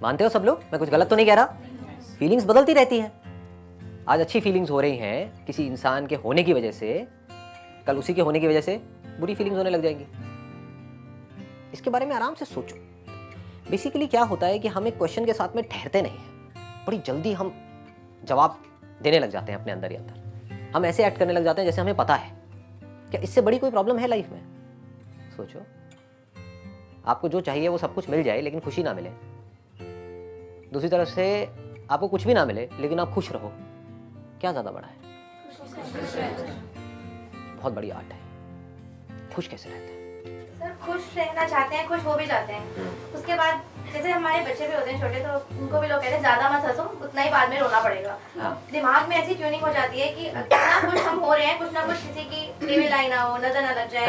मानते हो सब लोग? मैं कुछ गलत तो नहीं कह रहा? फीलिंग्स बदलती रहती हैं। आज अच्छी फीलिंग्स हो रही हैं किसी इंसान के होने की वजह से, कल उसी के होने की वजह से बुरी फीलिंग्स होने लग जाएंगी। इसके बारे में आराम से सोचो। बेसिकली क्या होता है कि हम एक क्वेश्चन के साथ में ठहरते नहीं हैं, बड़ी जल्दी हम जवाब देने लग जाते हैं अपने अंदर ही अंदर। हम ऐसे एक्ट करने लग जाते हैं जैसे हमें पता है। क्या इससे बड़ी कोई प्रॉब्लम है लाइफ में? सोचो, आपको जो चाहिए वो सब कुछ मिल जाए लेकिन खुशी ना मिले, दूसरी तरफ से आपको कुछ भी ना मिले लेकिन आप खुश रहो, क्या ज्यादा बड़ा है? बहुत बड़ी आर्ट है। खुश कैसे रहते हैं? सर खुश रहना चाहते हैं, खुश हो भी जाते हैं, उसके बाद जैसे हमारे बच्चे भी होते हैं छोटे, तो उनको भी लोग कहते हैं ज्यादा मत हंसो, उतना ही बाद में रोना पड़ेगा। दिमाग में ऐसी ट्यूनिंग हो जाती है कि इतना खुश हम हो रहे हैं, कुछ ना कुछ किसी की टीवी लाइन ना हो, नजर ना लग जाए,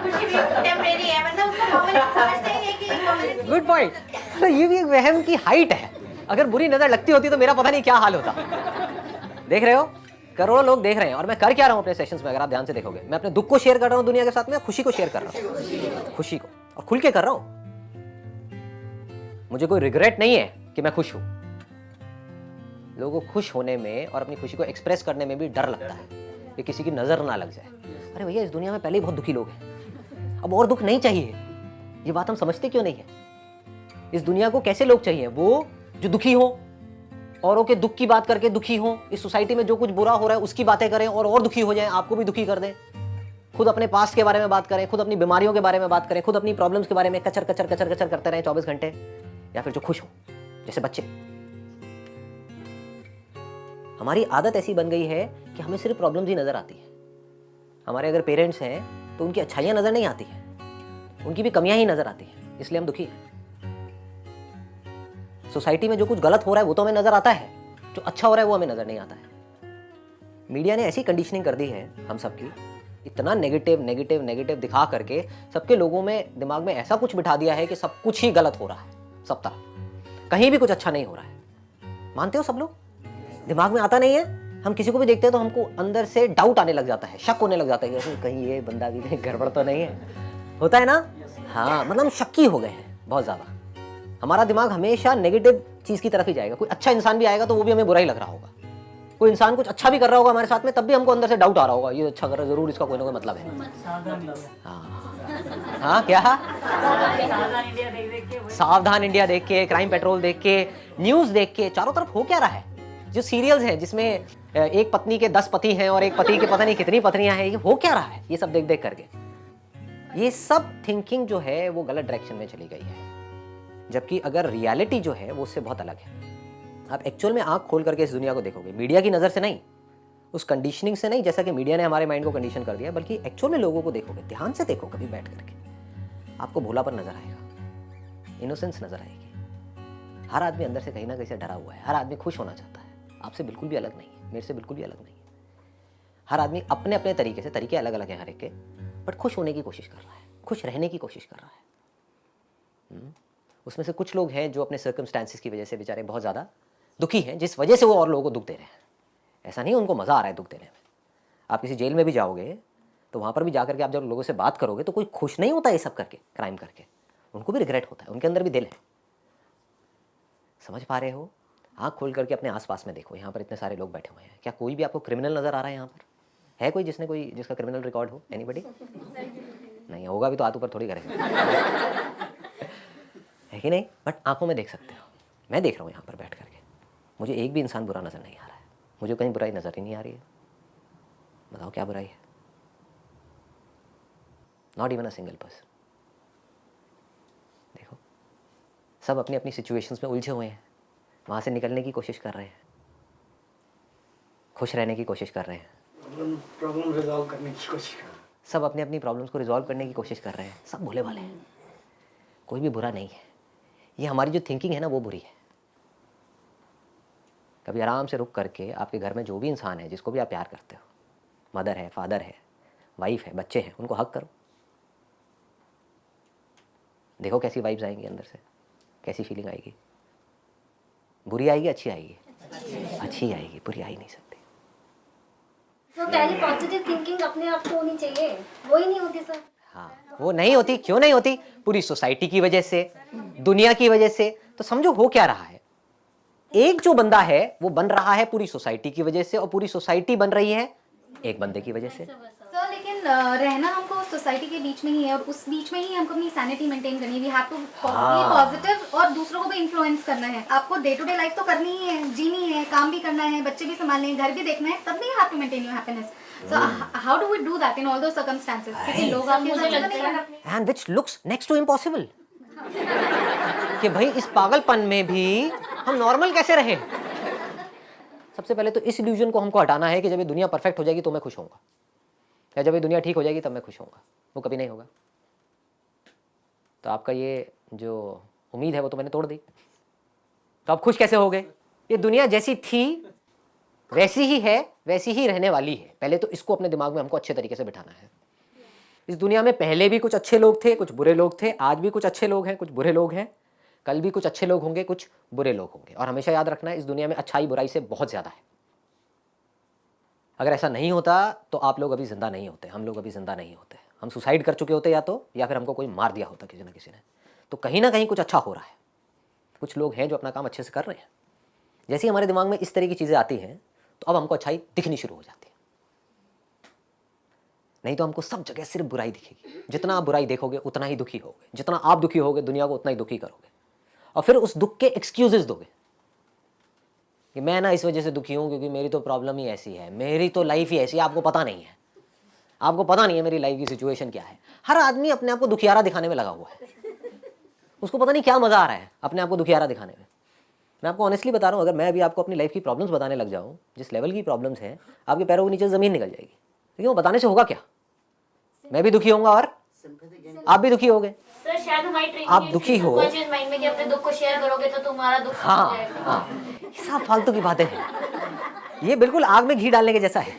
खुशी भी टेम्परेरी है, मतलब उसको परमानेंट समझते ही है कि गुड पॉइंट। तो ये भी एक वहम की हाइट है। अगर बुरी नजर लगती होती तो मेरा पता नहीं क्या हाल होता। देख रहे हो, करोड़ों लोग देख रहे हैं और मैं कर क्या रहा हूँ अपने सेशंस में? अगर आप ध्यान से देखोगे, मैं अपने दुख को शेयर कर रहा हूँ दुनिया के साथ में, खुशी को शेयर कर रहा हूँ, खुशी को, और खुल के कर रहा हूँ। मुझे कोई रिग्रेट नहीं है कि मैं खुश हूं। लोगों को खुश होने में और अपनी खुशी को एक्सप्रेस करने में भी डर लगता है कि किसी की नजर ना लग जाए। अरे भैया, इस दुनिया में पहले ही बहुत दुखी लोग हैं, अब और दुख नहीं चाहिए। ये बात हम समझते क्यों नहीं है? इस दुनिया को कैसे लोग चाहिए? वो जो दुखी हो, औरों के दुख की बात करके दुखी हो, इस सोसाइटी में जो कुछ बुरा हो रहा है उसकी बातें करें और दुखी हो जाएं, आपको भी दुखी कर दें, खुद अपने पास्ट के बारे में बात करें, खुद अपनी बीमारियों के बारे में बात करें, खुद अपनी प्रॉब्लम्स के बारे में कचर कचर कचर कचर करते रहें 24 घंटे। या फिर जो खुश हो, जैसे बच्चे। हमारी आदत ऐसी बन गई है कि हमें सिर्फ प्रॉब्लम्स ही नजर आती है। हमारे अगर पेरेंट्स हैं तो उनकी अच्छाइयां नजर नहीं आती हैं, उनकी भी कमियां ही नजर आती हैं, इसलिए हम दुखी हैं। सोसाइटी में जो कुछ गलत हो रहा है वो तो हमें नजर आता है, जो अच्छा हो रहा है वो हमें नजर नहीं आता है। मीडिया ने ऐसी कंडीशनिंग कर दी है हम सबकी, इतना नेगेटिव नेगेटिव नेगेटिव दिखा करके सबके लोगों में, दिमाग में ऐसा कुछ बिठा दिया है कि सब कुछ ही गलत हो रहा है, सब तरफ कहीं भी कुछ अच्छा नहीं हो रहा है। मानते हो सब लोग? दिमाग में आता नहीं है? हम किसी को भी देखते हैं तो हमको अंदर से डाउट आने लग जाता है, शक होने लग जाता है कि कहीं ये बंदा भी गड़बड़ तो नहीं है। होता है ना? हाँ, मतलब हम शक्की हो गए हैं बहुत ज्यादा। हमारा दिमाग हमेशा नेगेटिव चीज की तरफ ही जाएगा। कोई अच्छा इंसान भी आएगा तो वो भी हमें बुरा ही लग रहा होगा। कोई इंसान कुछ अच्छा भी कर रहा होगा हमारे साथ में, तब भी हमको अंदर से डाउट आ रहा होगा, ये अच्छा कर रहा है, जरूर इसका कोई ना कोई मतलब है। हाँ क्या? सावधान इंडिया देख के, क्राइम पेट्रोल देख के, न्यूज देख के, चारों तरफ हो क्या रहा है? जो सीरियल्स हैं जिसमें एक पत्नी के 10 पति हैं और एक पति के पता नहीं कितनी पत्नियां हैं, ये हो क्या रहा है? ये सब देख देख करके ये सब थिंकिंग जो है वो गलत डायरेक्शन में चली गई है। जबकि अगर रियलिटी जो है वो उससे बहुत अलग है। आप एक्चुअल में आंख खोल करके इस दुनिया को देखोगे, मीडिया की नजर से नहीं, उस कंडीशनिंग से नहीं जैसा कि मीडिया ने हमारे माइंड को कंडीशन कर दिया, बल्कि एक्चुअल में लोगों को देखोगे, ध्यान से देखो कभी बैठ करके, आपको भोलापन नजर आएगा, इनोसेंस नजर आएगी। हर आदमी अंदर से कहीं ना कहीं से डरा हुआ है, हर आदमी खुश होना चाहता है। आपसे बिल्कुल भी अलग नहीं है, मेरे से बिल्कुल भी अलग नहीं है। हर आदमी अपने अपने तरीके से, तरीके अलग अलग हैं हर एक के, बट खुश होने की कोशिश कर रहा है, खुश रहने की कोशिश कर रहा है। उसमें से कुछ लोग हैं जो अपने सर्कमस्टांसिस की वजह से बेचारे बहुत ज़्यादा दुखी हैं, जिस वजह से वो और लोगों को दुख दे रहे हैं। ऐसा नहीं उनको मज़ा आ रहा है दुख देने में। आप किसी जेल में भी जाओगे तो वहाँ पर भी जाकर के आप जब लोगों से बात करोगे तो कोई खुश नहीं होता ये सब करके, क्राइम करके। उनको भी रिग्रेट होता है, उनके अंदर भी दिल है। समझ पा रहे हो? आँख खोल करके अपने आसपास में देखो, यहाँ पर इतने सारे लोग बैठे हुए हैं, क्या कोई भी आपको क्रिमिनल नज़र आ रहा है? यहाँ पर है कोई जिसका क्रिमिनल रिकॉर्ड हो? एनीबडी? नहीं होगा भी तो हाथ ऊपर थोड़ी करेंगे, है कि नहीं? बट आंखों में देख सकते हो, मैं देख रहा हूँ यहाँ पर बैठ करके, मुझे एक भी इंसान बुरा नज़र नहीं आ रहा है, मुझे कहीं बुराई नज़र ही नहीं आ रही है। बताओ क्या बुराई है? Not even a single person. देखो, सब अपनी अपनी सिचुएशंस में उलझे हुए हैं, वहाँ से निकलने की कोशिश कर रहे हैं, खुश रहने की कोशिश कर रहे हैं, प्रॉब्लम रिजॉल्व करने की कोशिश कर रहे हैं। सब अपनी अपनी प्रॉब्लम्स को रिजॉल्व करने की कोशिश कर रहे हैं, सब भोले वाले हैं, कोई भी बुरा नहीं है। ये हमारी जो थिंकिंग है ना वो बुरी है। कभी आराम से रुक करके आपके घर में जो भी इंसान है, जिसको भी आप प्यार करते हो, मदर है, फादर है, वाइफ है, बच्चे हैं, उनको हक करो। देखो कैसी वाइब्स आएंगी अंदर से, कैसी फीलिंग आएगी। बुरी आएगी, अच्छी आएगी? अच्छी आएगी, बुरी आ ही नहीं सकती। तो पहले पॉजिटिव थिंकिंग अपने आप को होनी चाहिए, वो ही नहीं होती सर। हाँ, वो नहीं होती। क्यों नहीं होती? पूरी सोसाइटी की वजह से, दुनिया की वजह से। तो समझो हो क्या रहा है, एक जो बंदा है वो बन रहा है पूरी सोसाइटी की वजह से, और पूरी सोसाइटी बन रही है एक बंदे की वजह से। सर लेकिन रहना हमको सोसाइटी के बीच में ही है, और उस बीच में ही हमको अपनी सैनिटी मेंटेन करनी है। We have to be positive और दूसरों को भी इन्फ्लुएंस करना है। आपको डे टू डे लाइफ तो करनी ही है, जीनी है, काम भी करना है, बच्चे भी संभालने हैं, घर भी देखना है, तब भी you have to maintain your happiness. So how do we do that in all those circumstances? क्योंकि लोग आपके साथ नहीं है। And which looks next to impossible कि भाई इस पागलपन में भी हम नॉर्मल कैसे रहें। सबसे पहले तो इस इल्यूजन को हमको हटाना है कि जब ये दुनिया परफेक्ट हो जाएगी तो मैं खुश होऊंगा, या जब ये दुनिया ठीक हो जाएगी तब मैं खुश होऊंगा। वो कभी नहीं होगा। तो आपका ये जो उम्मीद है वो तो मैंने तोड़ दी। तो आप खुश कैसे हो गए? ये दुनिया जैसी थी वैसी ही है, वैसी ही रहने वाली है। पहले तो इसको अपने दिमाग में हमको अच्छे तरीके से बिठाना है। इस दुनिया में पहले भी कुछ अच्छे लोग थे, कुछ बुरे लोग थे, आज भी कुछ अच्छे लोग हैं, कुछ बुरे लोग हैं, कल भी कुछ अच्छे लोग होंगे, कुछ बुरे लोग होंगे। और हमेशा याद रखना है इस दुनिया में अच्छाई बुराई से बहुत ज़्यादा है। अगर ऐसा नहीं होता तो आप लोग अभी ज़िंदा नहीं होते, हम लोग अभी ज़िंदा नहीं होते। हम सुसाइड कर चुके होते या फिर हमको कोई मार दिया होता किसी ना किसी ने। तो कहीं ना कहीं कुछ अच्छा हो रहा है, कुछ लोग हैं जो अपना काम अच्छे से कर रहे हैं। जैसे ही हमारे दिमाग में इस तरह की चीज़ें आती हैं तो अब हमको अच्छाई दिखनी शुरू हो जाती है। नहीं तो हमको सब जगह सिर्फ बुराई दिखेगी। जितना आप बुराई देखोगे उतना ही दुखी होगे, जितना आप दुखी होगे दुनिया को उतना ही दुखी करोगे, और फिर उस दुख के एक्सक्यूजेस दोगे कि मैं ना इस वजह से दुखी हूँ क्योंकि मेरी तो प्रॉब्लम ही ऐसी है, मेरी तो लाइफ ही ऐसी है। आपको पता नहीं है, आपको पता नहीं है मेरी लाइफ की सिचुएशन क्या है। हर आदमी अपने आप को दुखियारा दिखाने में लगा हुआ है। उसको पता नहीं क्या मजा आ रहा है अपने आप को दुखियारा दिखाने में। मैं आपको ऑनेस्टली बता रहा हूँ, अगर मैं अभी आपको अपनी लाइफ की प्रॉब्लम्स बताने लग जाऊँ, जिस लेवल की प्रॉब्लम्स हैं, आपके पैरों के नीचे ज़मीन निकल जाएगी। लेकिन वो बताने से होगा क्या? मैं भी दुखी होऊंगा और आप भी दुखी होगे। सर शायद हमारी ट्रेनिंग आप दुखी हो, माइंड में कि अपने दुख को शेयर करोगे तो तुम्हारा दुख हाँ हाँ, सब फालतू की बातें हैं। ये बिल्कुल आग में घी डालने के जैसा है।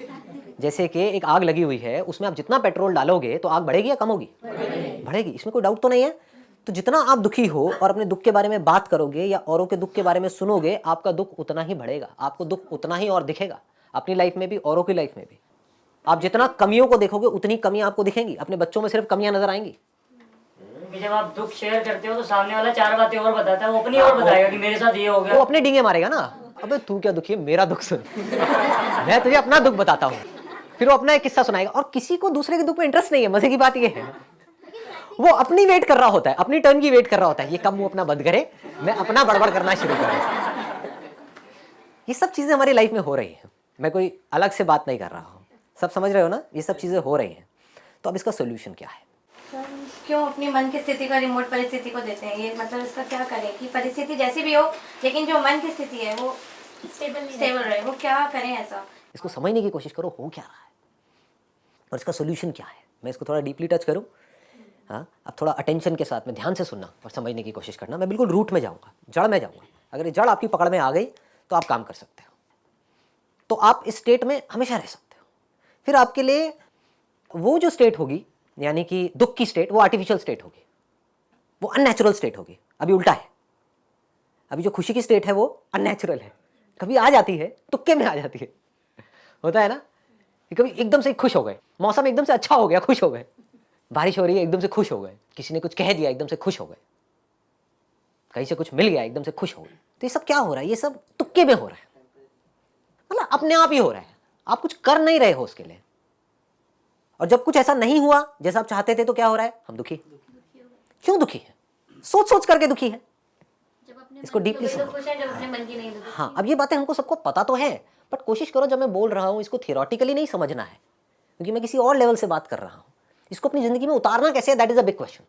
जैसे कि एक आग लगी हुई है, उसमें आप जितना पेट्रोल डालोगे तो आग बढ़ेगी या कम होगी? बढ़ेगी। इसमें कोई डाउट तो नहीं है। तो जितना आप दुखी हो और अपने दुख के बारे में बात करोगे या औरों के दुख के बारे में सुनोगे, आपका दुख उतना ही बढ़ेगा, आपको दुख उतना ही और दिखेगा, अपनी लाइफ में भी औरों की लाइफ में भी। आप जितना कमियों को देखोगे उतनी कमियां आपको दिखेंगी। अपने बच्चों में सिर्फ कमियां नजर आएंगी। जब आप दुख शेयर करते हो तो सामने वाला चार बातें और बताता है, वो अपनी और बताएगा कि मेरे साथ ये हो गया। वो अपने डींगे मारेगा ना, अबे तू क्या दुखी है, मेरा दुख सुन। मैं तुझे अपना दुख बताता हूँ। फिर वो अपना एक किस्सा सुनाएगा। और किसी को दूसरे के दुख में इंटरेस्ट नहीं है। मजे की बात ये है, वो अपनी वेट कर रहा होता है, अपनी टर्न की वेट कर रहा होता है। ये कब वो अपना बंद करे, मैं अपना बड़बड़ करना शुरू करूं। ये सब चीजें हमारी लाइफ में हो रही हैं। मैं कोई अलग से बात नहीं कर रहा हूँ, सब समझ रहे हो ना? ये सब चीजें हो रही हैं। तो अब इसका सोल्यूशन क्या है? क्यों अपनी मन की स्थिति का रिमोट परिस्थिति को देते हैं? ये मतलब इसका क्या करें कि परिस्थिति जैसी भी हो लेकिन जो मन की स्थिति है वो स्टेबल रहे। वो क्या करें ऐसा? इसको समझने की कोशिश करो, हो क्या रहा है और इसका सोल्यूशन क्या है। मैं इसको थोड़ा डीपली टच करूँ। हाँ, अब थोड़ा अटेंशन के साथ में ध्यान से सुनना और समझने की कोशिश करना। मैं बिल्कुल रूट में जाऊँगा, जड़ में जाऊँगा। अगर ये जड़ आपकी पकड़ में आ गई तो आप काम कर सकते हो, तो आप इस स्टेट में हमेशा रह सकते हो। फिर आपके लिए वो जो स्टेट होगी, यानी कि दुख की स्टेट, वो आर्टिफिशियल स्टेट होगी, वो अननेचुरल स्टेट होगी। अभी उल्टा है। अभी जो खुशी की स्टेट है वो अननेचुरल है। कभी आ जाती है, तुक्के में आ जाती है। होता है ना कि कभी एकदम से खुश हो गए, मौसम एकदम से अच्छा हो गया, खुश हो गए। बारिश हो रही है, एकदम से खुश हो गए। किसी ने कुछ कह दिया, एकदम से खुश हो गए। कहीं से कुछ मिल गया, एकदम से खुश हो गए। तो ये सब क्या हो रहा है? ये सब तुक्के में हो रहा है, मतलब अपने आप ही हो रहा है। आप कुछ कर नहीं रहे हो उसके लिए। और जब कुछ ऐसा नहीं हुआ जैसा आप चाहते थे तो क्या हो रहा है? हम दुखी। क्यों दुखी है? सोच सोच करके दुखी है। इसको डीपली समझो। हाँ, अब ये बातें हमको सबको पता तो है, बट कोशिश करो, जब मैं बोल रहा हूँ इसको थियोरेटिकली नहीं समझना है, क्योंकि मैं किसी और लेवल से बात कर रहा हूँ। इसको अपनी जिंदगी में उतारना कैसे है, that is a big question.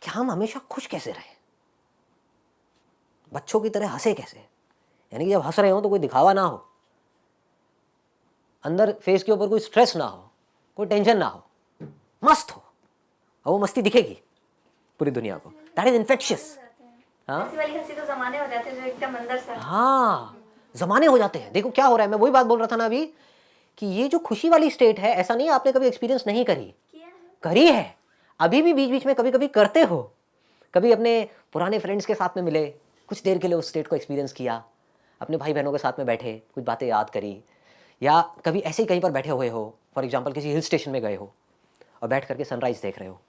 क्या हम हमेशा खुश कैसे रहे, बच्चों की तरह हंसे कैसे, यानी कि जब हंस रहे हो तो कोई दिखावा ना हो, अंदर फेस के ऊपर कोई स्ट्रेस ना हो, कोई टेंशन ना हो, मस्त हो, और वो मस्ती दिखेगी पूरी दुनिया को। That is infectious. हाँ, ऐसी वाली हंसी तो जमाने हो जाते हैं जो एकदम अंदर से। हाँ, जमाने हो जाते हैं। देखो क्या हो रहा है, मैं वही बात बोल रहा था ना अभी, कि ये जो खुशी वाली स्टेट है, ऐसा नहीं आपने कभी एक्सपीरियंस नहीं करी, करी है। अभी भी बीच बीच में कभी कभी करते हो। कभी अपने पुराने फ्रेंड्स के साथ में मिले, कुछ देर के लिए उस स्टेट को एक्सपीरियंस किया, अपने भाई बहनों के साथ में बैठे, कुछ बातें याद करी, या कभी ऐसे ही कहीं पर बैठे हुए हो, फॉर एग्जाम्पल किसी हिल स्टेशन में गए हो और बैठ करके सनराइज देख रहे हो,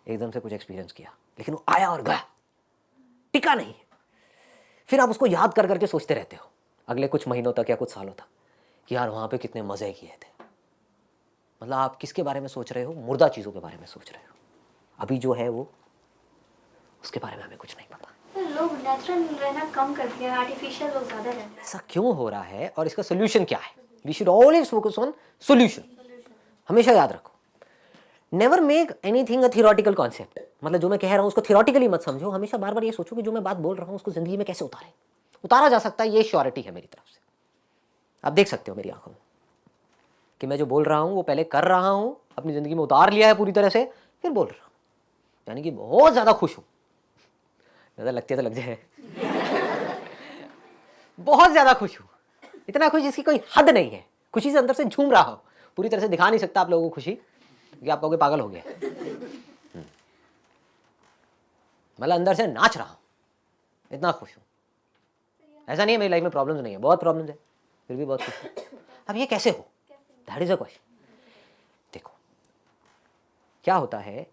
एकदम से कुछ एक्सपीरियंस किया, लेकिन वो आया और गया, टिका नहीं। फिर आप उसको याद कर करके सोचते रहते हो अगले कुछ महीनों तक या कुछ सालों तक कि यार वहाँ पे कितने मज़े किए थे। मतलब आप किसके बारे में सोच रहे हो? मुर्दा चीज़ों के बारे में सोच रहे हो। अभी जो है वो उसके बारे में हमें कुछ नहीं पता। लोग नेचुरल रहना कम कर दिया, आर्टिफिशियल लोग ज़्यादा रहते हैं। ऐसा क्यों हो रहा है और इसका सोल्यूशन क्या है? We should always focus on solution. हमेशा याद रखो, never make anything a theoretical concept. मतलब जो मैं कह रहा हूँ उसको थियोरेटिकली मत समझो, हमेशा बार बार ये सोचो कि जो मैं बात बोल रहा हूँ उसको जिंदगी में कैसे उतारा जा सकता है। ये श्योरिटी है मेरी तरफ से। आप देख सकते हो मेरी आंखों में कि मैं जो बोल रहा हूँ वो पहले कर रहा हूँ, अपनी ज़िंदगी में उतार लिया है पूरी तरह से, फिर बोल रहा हूँ। यानी कि बहुत ज़्यादा खुश हूँ। ज़्यादा लगती है तो लग जाए। बहुत ज़्यादा खुश हूँ, इतना खुश जिसकी कोई हद नहीं है। खुशी से अंदर से झूम रहा हूँ, पूरी तरह से दिखा नहीं सकता आप लोगों को खुशी, क्योंकि आप कहोगे पागल हो गया। मतलब अंदर से नाच रहा हूँ, इतना खुश हूँ। ऐसा नहीं है मेरी लाइफ में प्रॉब्लम्स नहीं है, बहुत प्रॉब्लम्स है, फिर भी बहुत खुश हूँ। अब ये कैसे हो? That is a question. देखो क्या होता है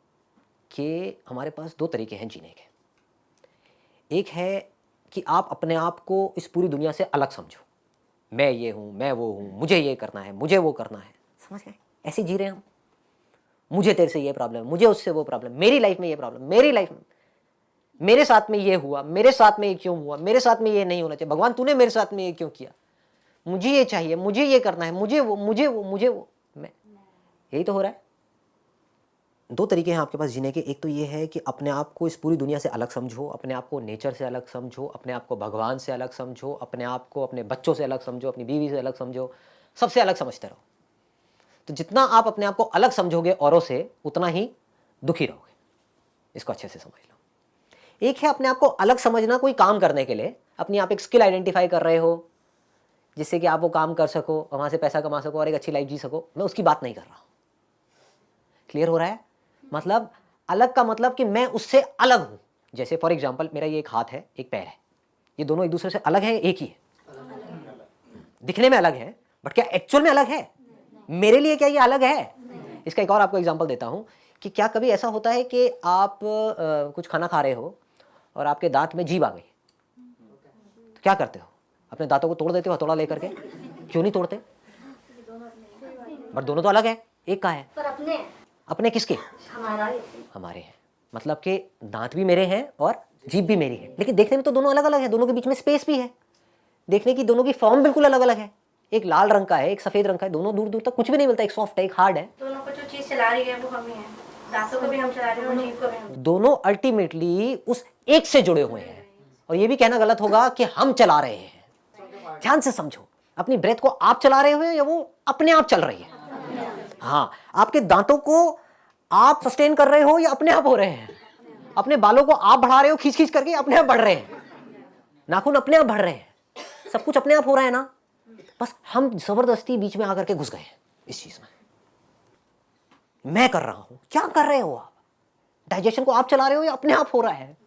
कि हमारे पास दो तरीके हैं जीने के। एक है कि आप अपने आप को इस पूरी दुनिया से अलग समझो, मैं ये हूँ, मैं वो हूँ, मुझे ये करना है, मुझे वो करना है। समझ गए? ऐसे जी रहे हैं हम। मुझे तेरे से ये प्रॉब्लम, मुझे उससे वो प्रॉब्लम, मेरी लाइफ में ये प्रॉब्लम, मेरी लाइफ में, मेरे साथ में ये हुआ, मेरे साथ में ये क्यों हुआ, मेरे साथ में ये नहीं होना चाहिए, भगवान तूने मेरे साथ में ये क्यों किया, मुझे ये चाहिए, मुझे ये करना है, मुझे वो, मुझे वो, मुझे वो। मैं, यही तो हो रहा है। दो तरीके हैं आपके पास जीने के। एक तो ये है कि अपने आप को इस पूरी दुनिया से अलग समझो, अपने आप को नेचर से अलग समझो, अपने आप को भगवान से अलग समझो, अपने आप को अपने बच्चों से अलग समझो, अपनी बीवी से अलग समझो, सबसे अलग समझते रहो। तो जितना आप अपने आप को अलग समझोगे औरों से, उतना ही दुखी रहोगे। इसको अच्छे से समझ लो। एक है अपने आप को अलग समझना कोई काम करने के लिए, अपनी आप एक स्किल आइडेंटिफाई कर रहे हो जिससे कि आप वो काम कर सको, वहाँ से पैसा कमा सको और एक अच्छी लाइफ जी सको। मैं उसकी बात नहीं कर रहा हूँ। क्लियर हो रहा है? मतलब अलग का मतलब कि मैं उससे अलग हूँ। जैसे फॉर एग्जाम्पल मेरा ये एक हाथ है, एक पैर है, ये दोनों एक दूसरे से अलग है, एक ही है। दिखने में अलग है, बट क्या एक्चुअल में अलग है? मेरे लिए क्या ये अलग है? इसका एक और आपको एग्जांपल देता हूँ कि क्या कभी ऐसा होता है कि आप कुछ खाना खा रहे हो और आपके दांत में जीभ आ गई, तो क्या करते हो? अपने दांतों को तोड़ देते हो हथौड़ा लेकर के? क्यों नहीं तोड़ते? बट दोनों तो अलग है, एक का है। पर अपने अपने किसके? हमारे हैं। मतलब कि दांत भी मेरे हैं और जीभ भी मेरी है, लेकिन देखने में तो दोनों अलग अलग है। दोनों के बीच में स्पेस भी है, देखने की दोनों की फॉर्म बिल्कुल अलग अलग है। एक लाल रंग का है, एक सफेद रंग का है, दोनों दूर दूर तक कुछ भी नहीं मिलता। एक सॉफ्ट है, एक हार्ड है। दोनों को जो चीज चला रही है वो हम ही हैं, दांतों को भी हम चला रहे हैं, जीभ को भी हम। दोनों अल्टीमेटली उस एक से जुड़े हुए हैं। और ये भी कहना गलत होगा कि हम चला रहे हैं। ध्यान से समझो, अपनी ब्रेथ को आप चला रहे हो या वो अपने आप चल रही है? हाँ, आपके दांतों को आप सस्टेन कर रहे हो या अपने आप हो रहे हैं? अपने बालों को आप बढ़ा रहे हो खींच खींच करके, अपने आप बढ़ रहे हैं। नाखून अपने आप बढ़ रहे हैं, सब कुछ अपने आप हो रहा है ना। बस हम जबरदस्ती बीच में आकर के घुस गए हैं इस चीज में। मैं कर रहा हूं, क्या कर रहे हो आप? डाइजेशन को आप चला रहे हो या अपने आप हो रहा है?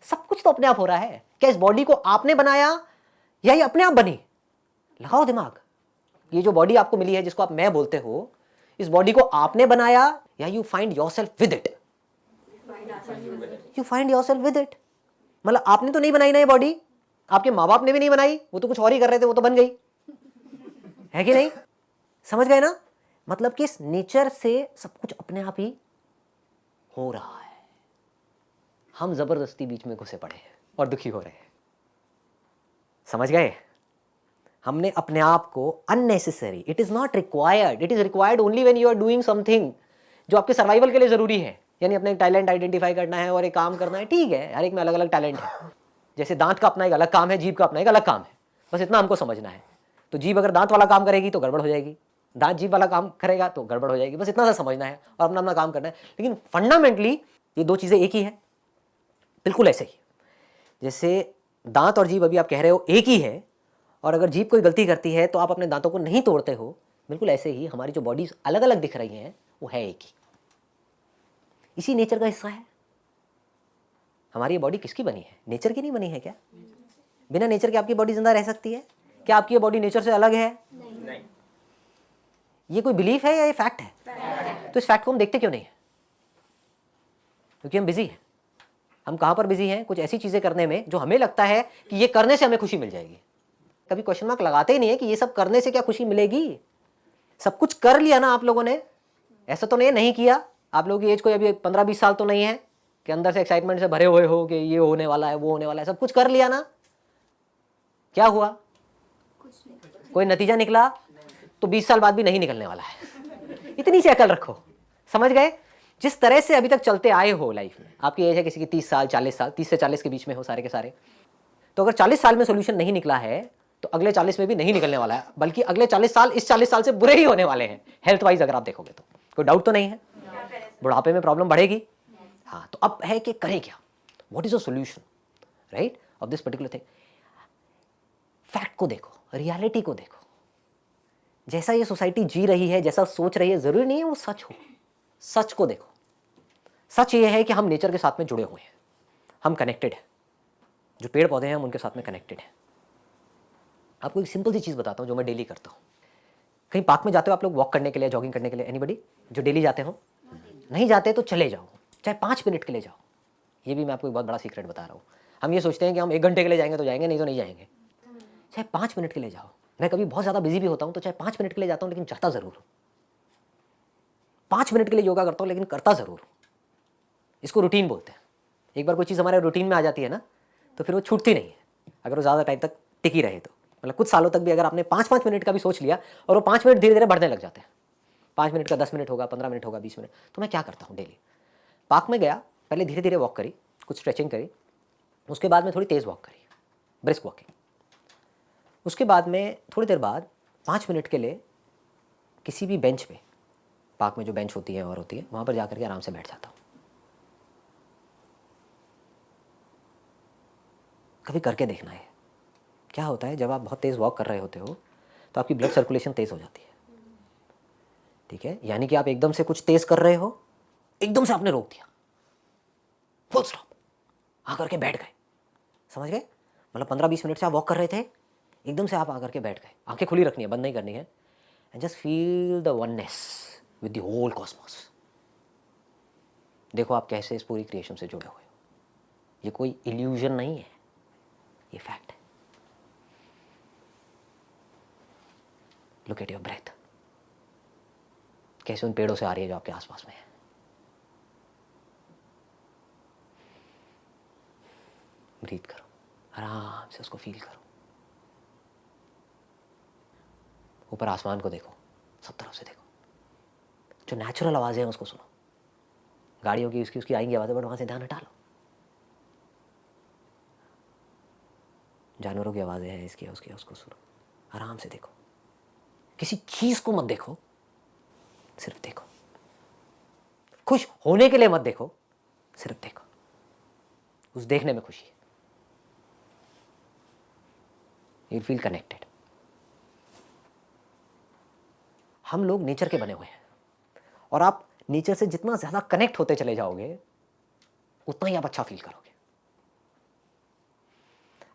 सब कुछ तो अपने आप हो रहा है। क्या इस बॉडी को आपने बनाया या ये अपने आप बनी? लगाओ दिमाग। ये जो बॉडी आपको मिली है, जिसको आप मैं बोलते हो, इस बॉडी को आपने बनाया या you find yourself with it? You find yourself with it. मतलब आपने तो नहीं बनाई ना ये बॉडी, आपके माँ बाप ने भी नहीं बनाई, वो तो कुछ और ही कर रहे थे, वो तो बन गई है कि नहीं? समझ गए ना? मतलब कि इस नेचर से सब कुछ अपने आप ही हो रहा है। हम जबरदस्ती बीच में घुसे पड़े हैं और दुखी हो रहे हैं। समझ गए? हमने अपने आप को unnecessary, it is not required, it is required only when you are doing something जो आपके सर्वाइवल के लिए जरूरी है। यानी अपने टैलेंट आइडेंटिफाई करना है और एक काम करना है, ठीक है, हर एक में अलग अलग टैलेंट है। जैसे दांत का अपना एक अलग काम है, जीभ का अपना एक अलग काम है, बस इतना हमको समझना है। तो जीभ अगर दांत वाला काम करेगी तो गड़बड़ हो जाएगी, दांत जीभ वाला काम करेगा तो गड़बड़ हो जाएगी। बस इतना सा समझना है और अपना अपना काम करना है। लेकिन फंडामेंटली ये दो चीज़ें एक ही है, बिल्कुल ऐसे ही। जैसे दांत और जीभ अभी आप कह रहे हो एक ही है, और अगर जीभ कोई गलती करती है तो आप अपने दांतों को नहीं तोड़ते हो, बिल्कुल ऐसे ही हमारी जो बॉडीज अलग अलग दिख रही हैं वो है एक ही। इसी नेचर का हिस्सा है। हमारी ये बॉडी किसकी बनी है? नेचर की नहीं बनी है क्या? बिना नेचर के आपकी बॉडी जिंदा रह सकती है क्या? आपकी ये बॉडी नेचर से अलग है? नहीं। ये कोई बिलीफ है या ये फैक्ट है? तो इस फैक्ट को हम देखते क्यों नहीं है? क्योंकि हम बिजी हैं। हम कहाँ पर बिजी हैं? कुछ ऐसी चीजें करने में जो हमें लगता है कि ये करने से हमें खुशी मिल जाएगी। कभी क्वेश्चन मार्क लगाते ही नहीं है कि ये सब करने से क्या खुशी मिलेगी। सब कुछ कर लिया ना आप लोगों ने, ऐसा तो नहीं किया। आप लोगों की एज कोई अभी 15-20 साल तो नहीं है कि अंदर से एक्साइटमेंट से भरे हुए हो कि ये होने वाला है, वो होने वाला है। सब कुछ कर लिया ना, क्या हुआ? कोई नतीजा निकला? तो 20 साल बाद भी नहीं निकलने वाला है। इतनी सी अकल रखो, समझ गए? जिस तरह से अभी तक चलते आए हो लाइफ में, आपकी एज है किसी की 30 साल 40 साल, 30 से 40 के बीच में हो सारे के सारे, तो अगर 40 साल में सोल्यूशन नहीं निकला है तो अगले 40 में भी नहीं निकलने वाला है, बल्कि अगले 40 साल इस 40 साल से बुरे ही होने वाले हैं हेल्थ वाइज। अगर आप देखोगे तो कोई डाउट तो नहीं है, बुढ़ापे में प्रॉब्लम बढ़ेगी। हाँ, तो अब है कि करें क्या? What is the solution, right, of this particular thing? Fact को देखो, रियलिटी को देखो। जैसा ये सोसाइटी जी रही है, जैसा सोच रही है, जरूरी नहीं है वो सच हो। सच को देखो। सच ये है कि हम नेचर के साथ में जुड़े हुए हैं, हम कनेक्टेड हैं। जो पेड़ पौधे हैं हम उनके साथ में कनेक्टेड हैं। आपको एक सिंपल सी चीज़ बताता हूँ जो मैं डेली करता हूँ। कहीं पार्क में जाते हो आप लोग वॉक करने के लिए, जॉगिंग करने के लिए? एनीबडी जो डेली जाते हो? नहीं जाते तो चले जाओ, चाहे 5 मिनट के लिए जाओ। ये भी मैं आपको एक बहुत बड़ा सीक्रेट बता रहा हूँ। हम ये सोचते हैं कि हम 1 घंटे के लिए जाएंगे तो जाएंगे, नहीं तो नहीं जाएंगे। चाहे 5 मिनट के लिए जाओ। मैं कभी बहुत ज़्यादा बिजी भी होता हूँ तो चाहे 5 मिनट के लिए जाता हूँ, लेकिन जाता ज़रूर हूँ। 5 मिनट के लिए योगा करता हूँ लेकिन करता ज़रूर हूँ। इसको रूटीन बोलते हैं। एक बार कोई चीज़ हमारे रूटीन में आ जाती है ना, तो फिर वो छूटती नहीं है, अगर वो ज़्यादा टाइम तक टिकी रहे तो। मतलब कुछ सालों तक भी अगर आपने 5-5 मिनट का भी सोच लिया और वो 5 मिनट धीरे धीरे बढ़ने लग जाते हैं। 5 मिनट का 10 मिनट होगा, 15 मिनट होगा, 20 मिनट। तो मैं क्या करता हूँ डेली, पार्क में गया, पहले धीरे धीरे वॉक करी, कुछ स्ट्रेचिंग करी, उसके बाद में थोड़ी तेज़ वॉक करी, ब्रिस्क वॉकिंग। उसके बाद में थोड़ी देर बाद 5 मिनट के लिए किसी भी बेंच पे, पार्क में जो बेंच होती है और होती है, वहाँ पर जाकर के आराम से बैठ जाता हूँ। कभी करके देखना है। क्या होता है, जब आप बहुत तेज़ वॉक कर रहे होते हो तो आपकी ब्लड सर्कुलेशन तेज़ हो जाती है, ठीक है? यानी कि आप एकदम से कुछ तेज़ कर रहे हो, एकदम से आपने रोक दिया, फुल स्टॉप, आकर के बैठ गए। समझ गए? मतलब 15-20 मिनट से आप वॉक कर रहे थे, एकदम से आप आकर के बैठ गए। आंखें खुली रखनी है, बंद नहीं करनी है। And just feel the oneness with the whole cosmos. देखो आप कैसे इस पूरी क्रिएशन से जुड़े हुए हो। ये कोई इल्यूजन नहीं है, ये फैक्ट है। लुक एट योर ब्रेथ, कैसे उन पेड़ों से आ रही है जो आपके आसपास में है। ब्रीथ करो, आराम से उसको फील करो। ऊपर आसमान को देखो, सब तरफ से देखो। जो नेचुरल आवाज़ें हैं उसको सुनो। गाड़ियों की उसकी आएंगी आवाज़ें, बट वहाँ से ध्यान हटा लो। जानवरों की आवाज़ें हैं, इसकी उसकी, उसको सुनो, आराम से देखो। किसी चीज़ को मत देखो, सिर्फ देखो। खुश होने के लिए मत देखो, सिर्फ देखो। उस देखने में खुशी है। You feel connected. हम लोग नेचर के बने हुए हैं, और आप नेचर से जितना ज़्यादा कनेक्ट होते चले जाओगे उतना ही आप अच्छा फील करोगे।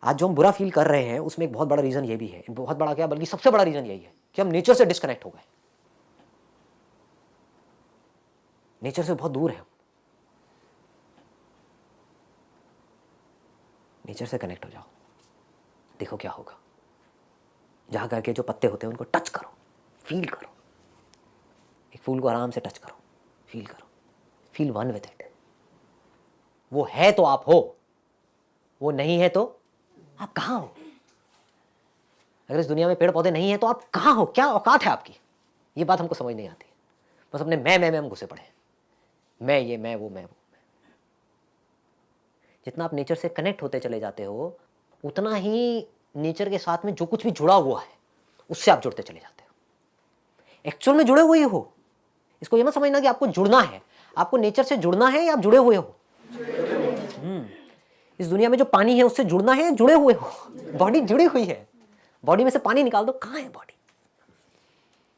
आज जो हम बुरा फील कर रहे हैं उसमें एक बहुत बड़ा रीज़न ये भी है, बहुत बड़ा क्या बल्कि सबसे बड़ा रीज़न यही है कि हम नेचर से डिस्कनेक्ट हो गए। नेचर से बहुत दूर है। नेचर से कनेक्ट हो जाओ, देखो क्या होगा। जा करके जो पत्ते होते हैं उनको टच करो, फील करो। एक फूल को आराम से टच करो, फील करो, फील वन विद इट। वो है तो आप हो, वो नहीं है तो आप कहाँ हो। अगर इस दुनिया में पेड़ पौधे नहीं है तो आप कहाँ हो, क्या औकात है आपकी। ये बात हमको समझ नहीं आती। बस अपने मैं में हम घुसे पड़े हैं। मैं ये, मैं वो, मैं वो। जितना आप नेचर से कनेक्ट होते चले जाते हो उतना ही नेचर के साथ में जो कुछ भी जुड़ा हुआ है उससे आप जुड़ते चले जाते हो। एक्चुअल में जुड़े हुए हो। इसको ये मत समझना कि आपको जुड़ना है, आपको नेचर से जुड़ना है या आप जुड़े हुए हो। इस दुनिया में जो पानी है उससे जुड़ना है, जुड़े हुए हो। बॉडी जुड़ी हुई है, बॉडी में से पानी निकाल दो, कहाँ है बॉडी।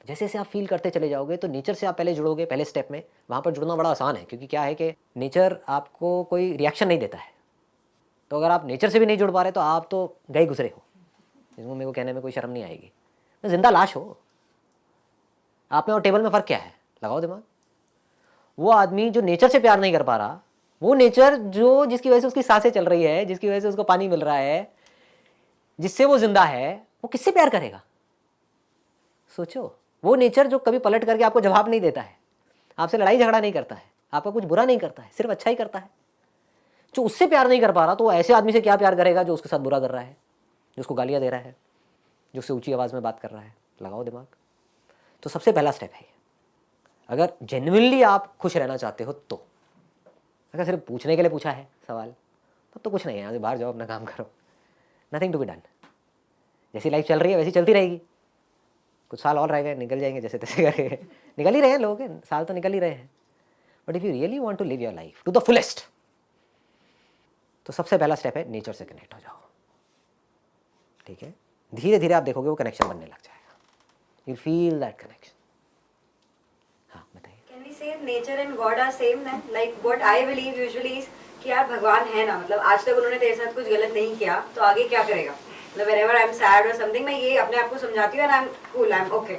जैसे जैसे आप फील करते चले जाओगे तो नेचर से आप पहले जुड़ोगे, पहले स्टेप में। वहाँ पर जुड़ना बड़ा आसान है, क्योंकि क्या है कि नेचर आपको कोई रिएक्शन नहीं देता है। तो अगर आप नेचर से भी नहीं जुड़ पा रहे तो आप तो गए गुजरे हो। इसमें मेरे को कहने में कोई शर्म नहीं आएगी। जिंदा लाश हो। आप में और टेबल में फ़र्क क्या है, लगाओ दिमाग। वो आदमी जो नेचर से प्यार नहीं कर पा रहा, वो नेचर जो जिसकी वजह से उसकी सांसें चल रही है, जिसकी वजह से उसको पानी मिल रहा है, जिससे वो जिंदा है, वो किससे प्यार करेगा? सोचो, वो नेचर जो कभी पलट करके आपको जवाब नहीं देता है, आपसे लड़ाई झगड़ा नहीं करता है, आपका कुछ बुरा नहीं करता है, सिर्फ अच्छा ही करता है, जो उससे प्यार नहीं कर पा रहा, तो वो ऐसे आदमी से क्या प्यार करेगा जो उसके साथ बुरा कर रहा है, जो उसको गालियां दे रहा है, जो उससे ऊंची आवाज़ में बात कर रहा है? लगाओ दिमाग। तो सबसे पहला स्टेप है, अगर जेन्युइनली आप खुश रहना चाहते हो तो, अगर सिर्फ पूछने के लिए पूछा है सवाल, तब तो कुछ नहीं है, यहाँ से बाहर जाओ, अपना काम करो, नथिंग टू बी डन। जैसी लाइफ चल रही है वैसी चलती रहेगी, कुछ साल और रह गए, निकल जाएंगे जैसे तैसे करके, निकल ही रहे हैं लोगों के साल, तो निकल ही रहे हैं। But if you really want to live your life to the fullest, तो सबसे पहला स्टेप है नेचर से कनेक्ट हो जाओ। ठीक है, धीरे धीरे आप देखोगे वो कनेक्शन बनने लग जाएगा, यू फील दैट कनेक्शन। हाँ बताइए। Can we say nature and God are same then? Like what I believe usually is कि यार भगवान है ना, मतलब आज तक उन्होंने तेरे साथ कुछ गलत नहीं किया, तो आगे क्या करेगा? मतलब whenever I'm sad or something, मैं ये अपने आप को समझाती हूँ and I'm cool, I'm okay.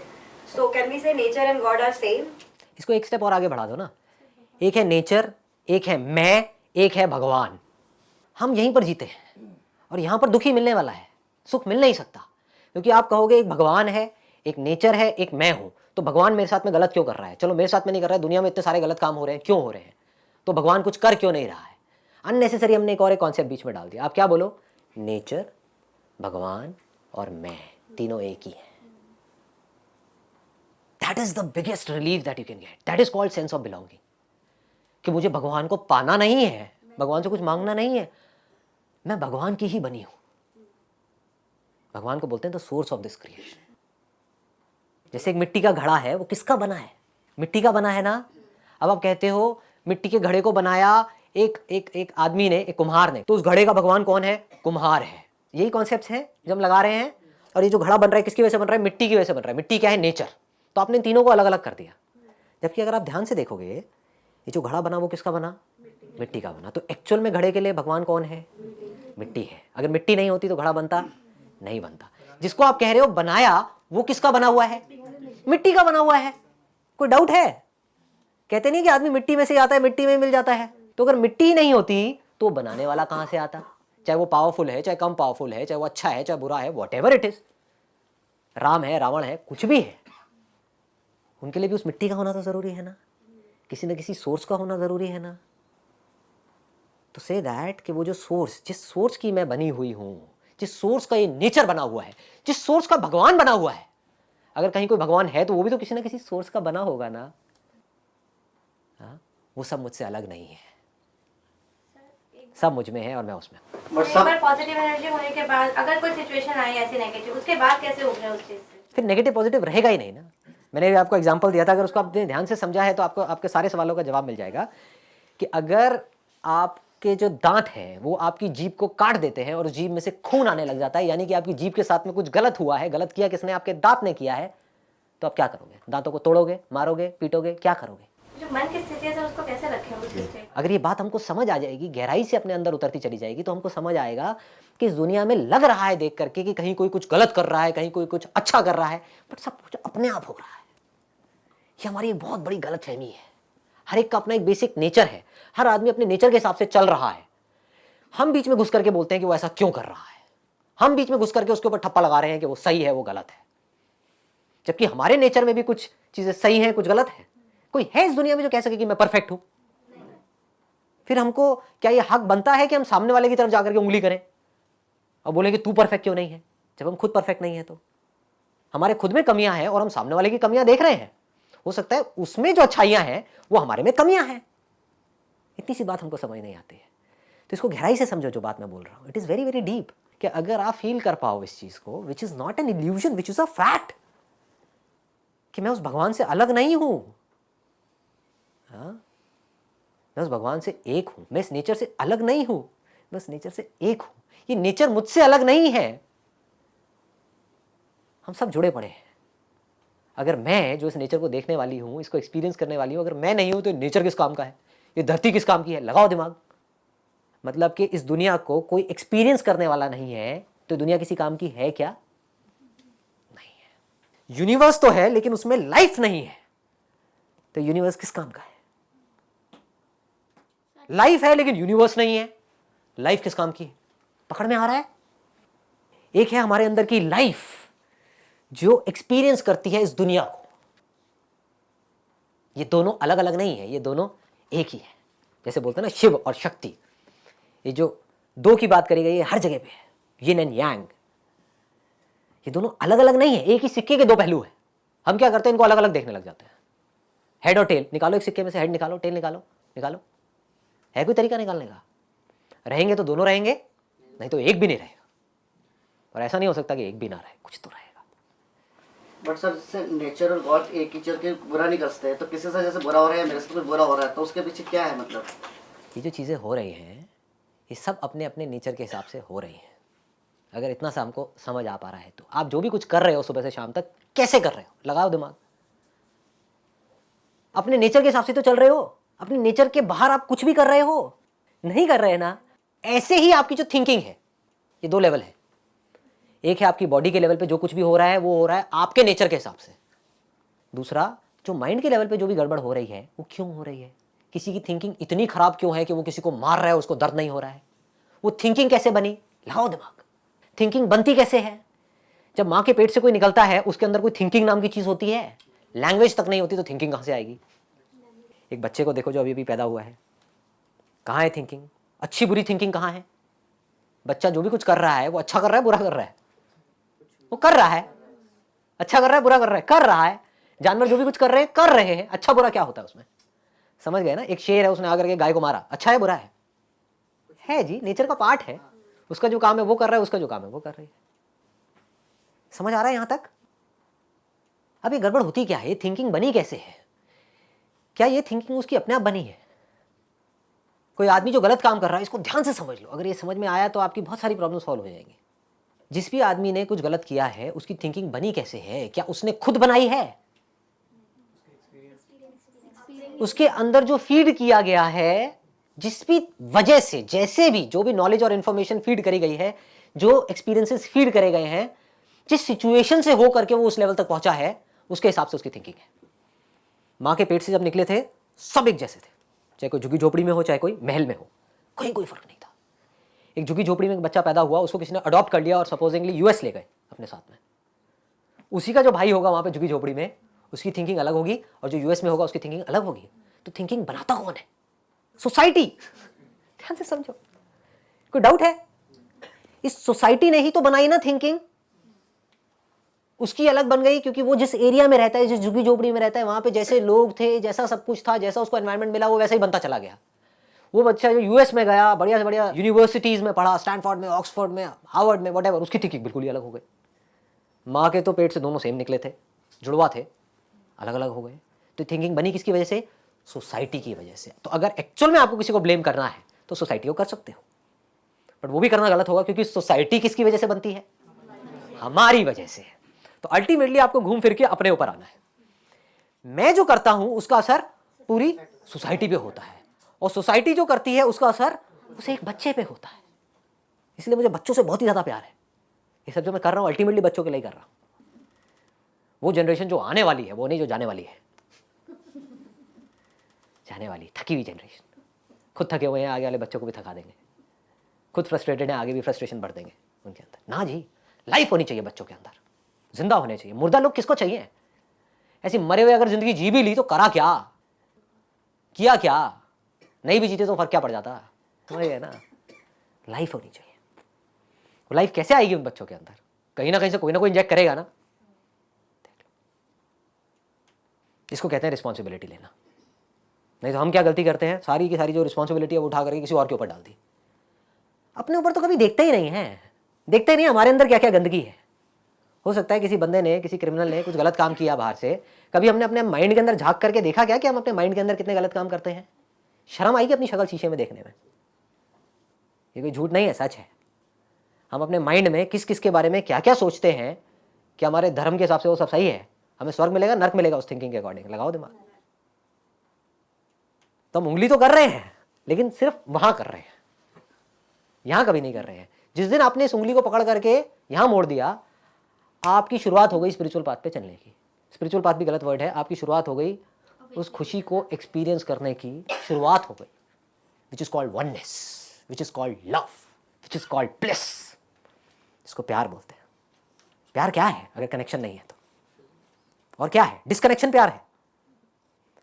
So can we say nature and God are same? इसको एक स्टेप और आगे बढ़ा दो ना, एक है नेचर, एक है मैं, एक है भगवान। हम यहीं पर जीते हैं और यहाँ पर दुखी मिलने वाला है, सुख मिल नहीं सकता, क्योंकि आप कहोगे एक भगवान है, एक नेचर है, एक मैं हूँ, तो भगवान मेरे साथ में गलत क्यों कर रहा है? चलो मेरे साथ में नहीं कर रहा है, दुनिया में इतने सारे गलत काम हो रहे हैं, क्यों हो रहे हैं? तो भगवान कुछ कर क्यों नहीं रहा है? अननेसेसरी हमने एक और एक कॉन्सेप्ट बीच में डाल दिया। आप क्या बोलो? नेचर, भगवान और मैं तीनों एक ही हैं। That is the biggest relief that you can get, that is called sense of belonging. कि मुझे भगवान को पाना नहीं है, भगवान से कुछ मांगना नहीं है, मैं भगवान की ही बनी हूं। भगवान को बोलते हैं the source of this creation. जैसे एक मिट्टी का घड़ा है, वो किसका बना है? मिट्टी का बना है ना। अब आप कहते हो मिट्टी के घड़े को बनाया एक आदमी ने, एक कुम्हार ने, तो उस घड़े का भगवान कौन है? कुम्हार है। यही कॉन्सेप्ट है जो हम लगा रहे हैं। और ये जो घड़ा बन रहा है किसकी वजह से बन रहा है? मिट्टी की वजह से बन रहा है। मिट्टी क्या है? नेचर। तो आपने तीनों को अलग अलग कर दिया। जबकि अगर आप ध्यान से देखोगे, ये जो घड़ा बना वो किसका बना? मिट्टी का बना। तो एक्चुअल में घड़े के लिए भगवान कौन है? मिट्टी है। अगर मिट्टी नहीं होती तो घड़ा बनता नहीं बनता। जिसको आप कह रहे हो बनाया, वो किसका बना हुआ है? मिट्टी का बना हुआ है। कोई डाउट है? कहते नहीं कि आदमी मिट्टी में से आता है, मिट्टी में मिल जाता है। तो अगर मिट्टी ही नहीं होती तो बनाने वाला कहां से आता? चाहे वो पावरफुल है, चाहे कम पावरफुल है, चाहे वो अच्छा है, चाहे बुरा है, व्हाटएवर इट इज, राम है, रावण है, कुछ भी है, उनके लिए भी उस मिट्टी का होना तो जरूरी है ना, किसी न किसी सोर्स का होना जरूरी है ना। तो से दैट कि वो जो सोर्स, जिस सोर्स की मैं बनी हुई हूं, जिस सोर्स का ये नेचर बना हुआ है, जिस सोर्स का भगवान बना हुआ है, अगर कहीं कोई भगवान है तो वो भी तो किसी न किसी सोर्स का बना होगा ना। हाँ, वो सब मुझसे अलग नहीं है, सब मुझ में है और मैं उसमें। एक बार पॉजिटिव एनर्जी होने के बाद अगर कोई सिचुएशन आई ऐसी नेगेटिव, उसके बाद कैसे उभरे उस चीज से? फिर नेगेटिव पॉजिटिव रहेगा ही नहीं ना। मैंने भी आपको एग्जांपल दिया था, अगर उसको आपने ध्यान से समझा है तो आपको आपके सारे सवालों का जवाब मिल जाएगा। कि अगर आपके जो दांत हैं वो आपकी जीभ को काट देते हैं और उस जीभ में से खून आने लग जाता है, यानी कि आपकी जीभ के साथ में कुछ गलत हुआ है, गलत किया किसने? आपके दांत ने किया है, तो आप क्या करोगे? दांतों को तोड़ोगे, मारोगे, पीटोगे, क्या करोगे? जो मन की स्थिति है उसको कैसे रखें उस स्थिति? अगर ये बात हमको समझ आ जाएगी, गहराई से अपने अंदर उतरती चली जाएगी, तो हमको समझ आएगा कि इस दुनिया में लग रहा है देख करके कि कहीं कोई कुछ गलत कर रहा है, कहीं कोई कुछ अच्छा कर रहा है, बट सब कुछ अपने आप हो रहा है। ये हमारी एक बहुत बड़ी गलतफहमी है। हर एक का अपना एक बेसिक नेचर है, हर आदमी अपने नेचर के हिसाब से चल रहा है। हम बीच में घुस करके बोलते हैं कि वो ऐसा क्यों कर रहा है, हम बीच में घुस करके उसके ऊपर ठप्पा लगा रहे हैं कि वो सही है, वो गलत है, जबकि हमारे नेचर में भी कुछ चीजें सही हैं, कुछ गलत है। कोई है इस दुनिया में जो कह सके कि मैं परफेक्ट हूं? फिर हमको क्या ये हक बनता है कि हम सामने वाले की तरफ जाकर के उंगली करें और बोले कि तू परफेक्ट क्यों नहीं है, जब हम खुद परफेक्ट नहीं है? तो हमारे खुद में कमियां हैं और हम सामने वाले की कमियां देख रहे हैं। हो सकता है उसमें जो अच्छाइयां हैं वो हमारे में कमियां हैं। इतनी सी बात हमको समझ नहीं आती है। तो इसको गहराई से समझो जो बात मैं बोल रहा हूं। It is very very deep. कि अगर आप फील कर पाओ इस चीज को, which is not an illusion, which is a fact, कि मैं उस भगवान से अलग नहीं हूं, मैं उस भगवान से एक हूं, मैं इस नेचर से अलग नहीं हूं, मैं उस नेचर से एक हूं, ये नेचर मुझसे अलग नहीं है। हम सब जुड़े पड़े हैं। अगर मैं जो इस नेचर को देखने वाली हूं, इसको एक्सपीरियंस करने वाली हूं, अगर मैं नहीं हूं तो नेचर किस काम का है? ये धरती किस काम की है? लगाओ दिमाग। मतलब कि इस दुनिया को कोई एक्सपीरियंस करने वाला नहीं है तो दुनिया किसी काम की है क्या? नहीं है। यूनिवर्स तो है लेकिन उसमें लाइफ नहीं है, तो यूनिवर्स किस काम का है? लाइफ है लेकिन यूनिवर्स नहीं है। लाइफ किस काम की है? पकड़ में आ रहा है? एक है हमारे अंदर की लाइफ जो एक्सपीरियंस करती है इस दुनिया को। ये दोनों अलग अलग नहीं है, ये दोनों एक ही है। जैसे बोलते हैं ना शिव और शक्ति, ये जो दो की बात करी गई है हर जगह पे है, यिन एंड यांग। ये दोनों अलग अलग नहीं है, एक ही सिक्के के दो पहलू है। हम क्या करते हैं, इनको अलग अलग देखने लग जाते हैं। हेड और टेल निकालो, एक सिक्के में से हेड निकालो, टेल निकालो, निकालो। है कोई तरीका निकालने का? रहेंगे तो दोनों रहेंगे, नहीं तो एक भी नहीं रहेगा। और ऐसा नहीं हो सकता कि एक भी ना रहे, कुछ तो रहेगा। बट सर जैसे नेचर और गॉड एक ही चीज के बुरा नहीं कर सकते, तो किसी से जैसे बुरा हो रहा है, मेरे से कुछ बुरा हो रहा है, तो उसके पीछे क्या है मतलब? ये जो चीज़ें हो रही हैं ये सब अपने अपने नेचर के हिसाब से हो रही हैं। अगर इतना सा हमको समझ आ पा रहा है तो आप जो भी कुछ कर रहे हो सुबह से शाम तक कैसे कर रहे हो, लगाओ दिमाग। अपने नेचर के हिसाब से तो चल रहे हो, अपने नेचर के बाहर आप कुछ भी कर रहे हो नहीं कर रहे हैं ना। ऐसे ही आपकी जो थिंकिंग है, ये दो लेवल है। एक है आपकी बॉडी के लेवल पे जो कुछ भी हो रहा है वो हो रहा है आपके नेचर के हिसाब से। दूसरा जो माइंड के लेवल पे जो भी गड़बड़ हो रही है वो क्यों हो रही है, किसी की थिंकिंग इतनी खराब क्यों है कि वो किसी को मार रहा है उसको दर्द नहीं हो रहा है। वो थिंकिंग कैसे बनी, लगाओ दिमाग। थिंकिंग बनती कैसे है? जब माँ के पेट से कोई निकलता है उसके अंदर कोई थिंकिंग नाम की चीज़ होती है। लैंग्वेज तक नहीं होती तो थिंकिंग कहाँ से आएगी? एक बच्चे को देखो जो अभी अभी पैदा हुआ है, कहाँ है थिंकिंग? अच्छी बुरी थिंकिंग कहाँ है? बच्चा जो भी कुछ कर रहा है वो अच्छा कर रहा है बुरा कर रहा है? वो कर रहा है, अच्छा कर रहा है बुरा कर रहा है? कर रहा है। जानवर जो भी कुछ कर रहे हैं, अच्छा बुरा क्या होता है उसमें? समझ गए ना? एक शेर है, उसने आकर के गाय को मारा, अच्छा है बुरा है? है जी, नेचर का पार्ट है। उसका जो काम है वो कर रहा है, उसका जो काम है वो कर रही है। समझ आ रहा है यहां तक? अब ये गड़बड़ होती क्या है, ये थिंकिंग बनी कैसे है? क्या ये थिंकिंग उसकी अपने आप बनी है? कोई आदमी जो गलत काम कर रहा है, इसको ध्यान से समझ लो। अगर ये समझ में आया तो आपकी बहुत सारी प्रॉब्लम सॉल्व हो जाएंगी। जिस भी आदमी ने कुछ गलत किया है उसकी थिंकिंग बनी कैसे है? क्या उसने खुद बनाई है? उसके अंदर जो फीड किया गया है, जिस भी वजह से, जैसे भी जो भी नॉलेज और इंफॉर्मेशन फीड करी गई है, जो एक्सपीरियंसेस फीड करे गए हैं, जिस सिचुएशन से हो करके वो उस लेवल तक पहुंचा है, उसके हिसाब से उसकी थिंकिंग है। माँ के पेट से जब निकले थे सब एक जैसे थे, चाहे कोई झुग्गी झोपड़ी में हो चाहे कोई महल में हो, कहीं कोई फर्क नहीं था। एक झुग्गी झोपड़ी में एक बच्चा पैदा हुआ, उसको किसी ने अडॉप्ट कर लिया और सपोजिंगली यूएस ले गए अपने साथ में। उसी का जो भाई होगा वहां पे झुग्गी झोपड़ी में, उसकी थिंकिंग अलग होगी और जो यूएस में होगा उसकी थिंकिंग अलग होगी। तो थिंकिंग बनाता कौन है? सोसाइटी। ध्यान से समझो, कोई डाउट है? इस सोसाइटी ने ही तो बनाई ना थिंकिंग। उसकी अलग बन गई क्योंकि वो जिस एरिया में रहता है, जिस झुग्गी झोपड़ी में रहता है, वहां पे जैसे लोग थे, जैसा सब कुछ था, जैसा उसको एनवायरनमेंट मिला वो वैसा ही बनता चला गया। वो बच्चा जो यूएस में गया, बढ़िया से बढ़िया यूनिवर्सिटीज में पढ़ा, स्टैनफोर्ड में, ऑक्सफोर्ड में, हार्वर्ड में, व्हाटएवर, उसकी थिंकिंग बिल्कुल ही अलग हो गई। माँ के तो पेट से दोनों सेम निकले थे, जुड़वा थे, अलग अलग हो गए। तो थिंकिंग बनी किसकी वजह से? सोसाइटी की वजह से। तो अगर एक्चुअल में आपको किसी को ब्लेम करना है तो सोसाइटी को कर सकते हो, बट वो भी करना गलत होगा क्योंकि सोसाइटी किसकी वजह से बनती है? हमारी वजह से। तो अल्टीमेटली आपको घूम फिर के अपने ऊपर आना है। मैं जो करता हूं उसका असर पूरी सोसाइटी पे होता है, और सोसाइटी जो करती है उसका असर उसे एक बच्चे पे होता है। इसलिए मुझे बच्चों से बहुत ही ज्यादा प्यार है। ये सब जो मैं कर रहा हूं अल्टीमेटली बच्चों के लिए कर रहा हूं। वो जनरेशन जो आने वाली है वो नहीं जो जाने वाली है। जाने वाली थकी हुई जनरेशन, खुद थके हुए हैं, आगे वाले बच्चों को भी थका देंगे। खुद फ्रस्ट्रेटेड हैं, आगे भी फ्रस्ट्रेशन बढ़ देंगे उनके अंदर। ना जी, लाइफ होनी चाहिए बच्चों के अंदर, जिंदा होने चाहिए। मुर्दा लोग किसको चाहिए? ऐसी मरे हुए अगर जिंदगी जी भी ली तो करा क्या, किया क्या? नहीं भी जीते तो फर्क क्या पड़ जाता? समझ गए ना? लाइफ होनी चाहिए। वो लाइफ कैसे आएगी उन बच्चों के अंदर? कहीं ना कहीं से कोई ना कोई इंजेक्ट करेगा ना। इसको कहते हैं रिस्पॉन्सिबिलिटी लेना। नहीं तो हम क्या गलती करते हैं, सारी की सारी जो रिस्पॉन्सिबिलिटी है वो उठा करके किसी और के ऊपर डाल दी। अपने ऊपर तो कभी देखते ही नहीं है, देखते ही नहीं हमारे अंदर क्या क्या गंदगी है। हो सकता है किसी बंदे ने, किसी क्रिमिनल ने कुछ गलत काम किया बाहर से, कभी हमने अपने माइंड के अंदर झांक करके देखा क्या कि हम अपने माइंड के अंदर कितने गलत काम करते हैं? शर्म आएगी अपनी शक्ल शीशे में देखने में। ये कोई झूठ नहीं है, सच है। हम अपने माइंड में किस किस के बारे में क्या क्या सोचते हैं कि हमारे धर्म के हिसाब से वो सब सही है, हमें स्वर्ग मिलेगा नर्क मिलेगा उस थिंकिंग के अकॉर्डिंग। लगाओ दिमाग। तो हम उंगली तो कर रहे हैं लेकिन सिर्फ वहां कर रहे हैं, यहां कभी नहीं कर रहे हैं। जिस दिन आपने इस उंगली को पकड़ करके यहां मोड़ दिया, आपकी शुरुआत हो गई स्पिरिचुअल पाथ पे चलने की। स्पिरिचुअल पाथ भी गलत वर्ड है, आपकी शुरुआत हो गई उस खुशी को एक्सपीरियंस करने की शुरुआत हो गई। Which is called oneness, which is called love, which is called bliss. इसको प्यार बोलते हैं। प्यार क्या है अगर कनेक्शन नहीं है तो? और क्या है? डिस्कनेक्शन प्यार है।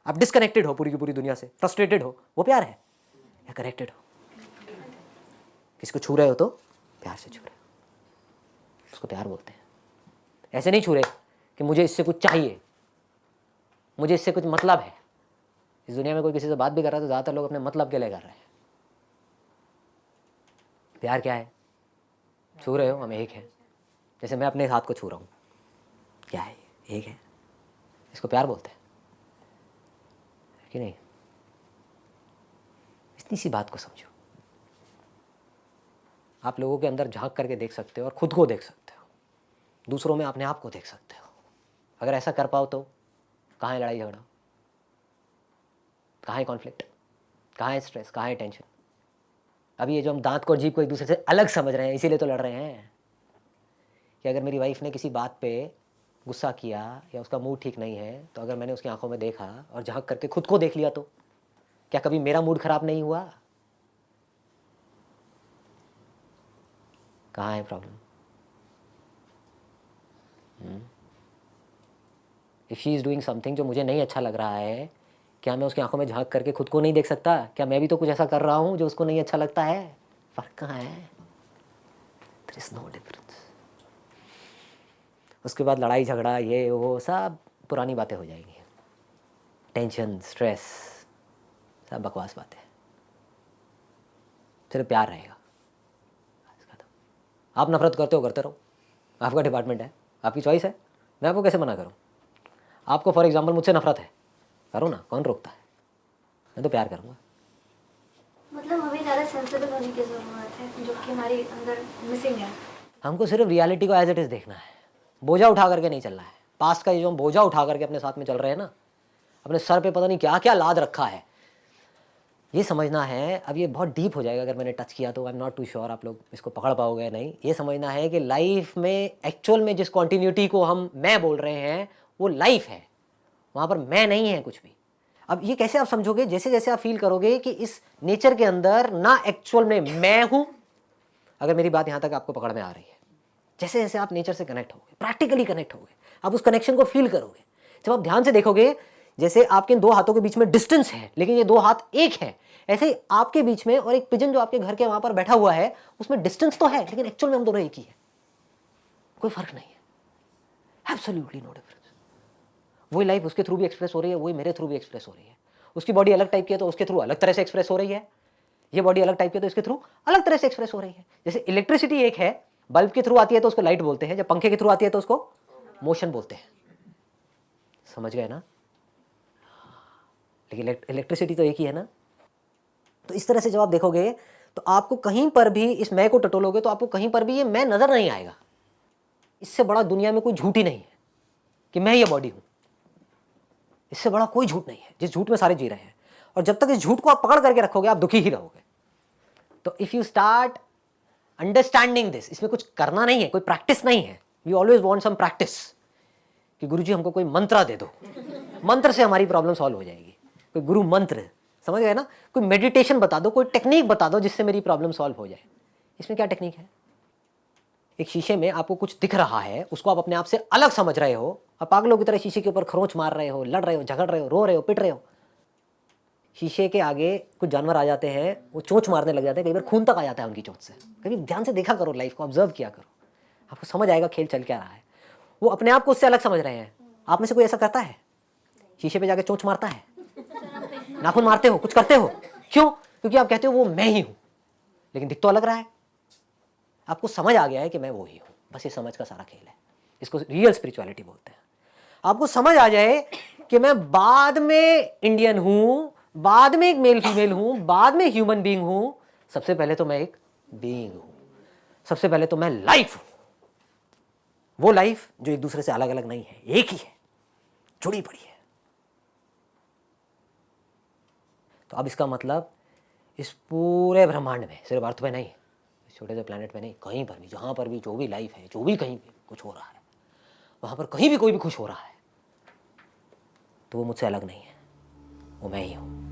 आप डिस्कनेक्टेड हो पूरी की पूरी दुनिया से, फ्रस्ट्रेटेड हो, वो प्यार है? या कनेक्टेड हो, किसी को छू रहे हो तो प्यार से छू रहे हो, उसको प्यार बोलते हैं। ऐसे नहीं छू रहे कि मुझे इससे कुछ चाहिए, मुझे इससे कुछ मतलब है। इस दुनिया में कोई किसी से बात भी कर रहा है तो ज़्यादातर लोग अपने मतलब के लिए कर रहे हैं। प्यार क्या है? छू रहे हो, हम एक हैं। जैसे मैं अपने हाथ को छू रहा हूँ, क्या है? एक है। इसको प्यार बोलते हैं कि नहीं? इतनी सी बात को समझो। आप लोगों के अंदर झांक करके देख सकते हो और खुद को देख सकते हो, दूसरों में अपने आप को देख सकते हो। अगर ऐसा कर पाओ तो कहाँ है लड़ाई झगड़ा, कहाँ है कॉन्फ्लिक्ट, कहाँ है स्ट्रेस, कहाँ है टेंशन? अभी ये जो हम दांत को और जीभ को एक दूसरे से अलग समझ रहे हैं, इसीलिए तो लड़ रहे हैं कि अगर मेरी वाइफ ने किसी बात पे गुस्सा किया या उसका मूड ठीक नहीं है, तो अगर मैंने उसकी आंखों में देखा और झांक करके खुद को देख लिया तो क्या कभी मेरा मूड खराब नहीं हुआ? कहाँ है problem? If she is doing something जो मुझे नहीं अच्छा लग रहा है, क्या मैं उसकी आंखों में झांक करके खुद को नहीं देख सकता? क्या मैं भी तो कुछ ऐसा कर रहा हूं जो उसको नहीं अच्छा लगता है? फर्क कहाँ है? There is no difference. उसके बाद लड़ाई झगड़ा ये वो सब पुरानी बातें हो जाएंगी। टेंशन, स्ट्रेस, सब बकवास बातें। सिर्फ प्यार रहेगा। आप नफरत करते हो, करते रहो, आपका डिपार्टमेंट है, आपकी चॉइस है। मैं आपको कैसे मना करूं? आपको फॉर एग्जांपल मुझसे नफरत है, करो ना, कौन रोकता है? मैं तो प्यार करूंगा। मतलब हमें ज़्यादा सेंसिबल होने की ज़रूरत है, जो कि हमारे अंदर मिसिंग है। हमको सिर्फ रियलिटी को एज इट इज़ देखना है, बोझा उठा करके नहीं चलना है। पास्ट का ये जो हम बोझा उठा करके अपने साथ में चल रहे हैं ना, अपने सर पे पता नहीं क्या क्या लाद रखा है, ये समझना है। अब ये बहुत डीप हो जाएगा अगर मैंने टच किया तो, I am not too sure आप लोग इसको पकड़ पाओगे नहीं। ये समझना है कि लाइफ में एक्चुअल में जिस कॉन्टिन्यूटी को हम मैं बोल रहे हैं वो लाइफ है, वहाँ पर मैं नहीं है कुछ भी। अब ये कैसे आप समझोगे? जैसे जैसे आप फील करोगे कि इस नेचर के अंदर ना एक्चुअल में मैं हूँ, अगर मेरी बात यहाँ तक आपको पकड़ में आ रही है, जैसे जैसे आप नेचर से कनेक्ट होगे, प्रैक्टिकली कनेक्ट होगे, आप उस कनेक्शन को फील करोगे। जब आप ध्यान से देखोगे, जैसे आपके इन दो हाथों के बीच में डिस्टेंस है लेकिन ये दो हाथ एक है, ऐसे ही आपके बीच में और एक पिजन जो आपके घर के वहां पर बैठा हुआ है, उसमें डिस्टेंस तो है लेकिन एक्चुअल में हम दोनों एक ही है, कोई फर्क नहीं है। Absolutely no difference. वही लाइफ उसके थ्रू भी एक्सप्रेस हो रही है, वही मेरे थ्रू भी एक्सप्रेस हो रही है। उसकी बॉडी अलग टाइप की है तो उसके थ्रू अलग तरह से एक्सप्रेस हो रही है, ये बॉडी अलग टाइप की है तो इसके थ्रू अलग तरह से एक्सप्रेस हो रही है। जैसे इलेक्ट्रिसिटी एक है, बल्ब के थ्रू आती है तो उसको लाइट बोलते हैं, जब पंखे के थ्रू आती है तो उसको मोशन बोलते हैं। समझ गए ना? लेकिन इलेक्ट्रिसिटी तो एक ही है ना। तो इस तरह से जब आप देखोगे तो आपको कहीं पर भी इस मैं को टटोलोगे तो आपको कहीं पर भी ये मैं नजर नहीं आएगा। इससे बड़ा दुनिया में कोई झूठ ही नहीं है कि मैं ये बॉडी हूं। इससे बड़ा कोई झूठ नहीं है जिस झूठ में सारे जी रहे हैं। और जब तक इस झूठ को आप पकड़ करके रखोगे आप दुखी ही रहोगे। तो if you start understanding this, इसमें कुछ करना नहीं है, कोई प्रैक्टिस नहीं है। We always want some practice कि गुरुजी हमको कोई मंत्र दे दो, मंत्र से हमारी प्रॉब्लम सॉल्व हो जाएगी। कोई गुरु मंत्र, समझ गए ना? कोई मेडिटेशन बता दो, कोई टेक्निक बता दो जिससे मेरी प्रॉब्लम सॉल्व हो जाए। इसमें क्या टेक्निक है? एक शीशे में आपको कुछ दिख रहा है, उसको आप अपने आप से अलग समझ रहे हो, आप पागलों की तरह शीशे के ऊपर खरोंच मार रहे हो, लड़ रहे हो, झगड़ रहे हो, रो रहे हो, पिट रहे हो। शीशे के आगे कुछ जानवर आ जाते हैं, वो चोंच मारने लग जाते हैं, कई बार खून तक आ जाता है उनकी चोंच से। कभी ध्यान से देखा करो, लाइफ को ऑब्जर्व किया करो, आपको समझ आएगा खेल चल क्या रहा है। वो अपने आप को उससे अलग समझ रहे हैं। आप में से कोई ऐसा करता है? शीशे पे जाके चोंच मारता है, नाखून मारते हो, कुछ करते हो? क्यों? क्योंकि आप कहते हो वो मैं ही हूं, लेकिन दिख तो अलग रहा है। आपको समझ आ गया है कि मैं वो ही हूं। बस ये समझ का सारा खेल है, इसको रियल स्पिरिचुअलिटी बोलते हैं। आपको समझ आ जाए कि मैं बाद में इंडियन हूं, बाद में एक मेल फीमेल हूं, बाद में ह्यूमन बीइंग हूं, सबसे पहले तो मैं एक बीइंग हूं, सबसे पहले तो मैं लाइफ हूं। वो लाइफ जो एक दूसरे से अलग अलग नहीं है, एक ही है, जुड़ी पड़ी है। तो अब इसका मतलब इस पूरे ब्रह्मांड में, सिर्फ अर्थ में नहीं, इस छोटे से प्लैनेट में नहीं, कहीं पर भी, जहां पर भी जो भी लाइफ है, जो भी कहीं भी कुछ हो रहा है, वहां पर कहीं भी कोई भी खुश हो रहा है, तो वो मुझसे अलग नहीं है, वो मैं ही हूं।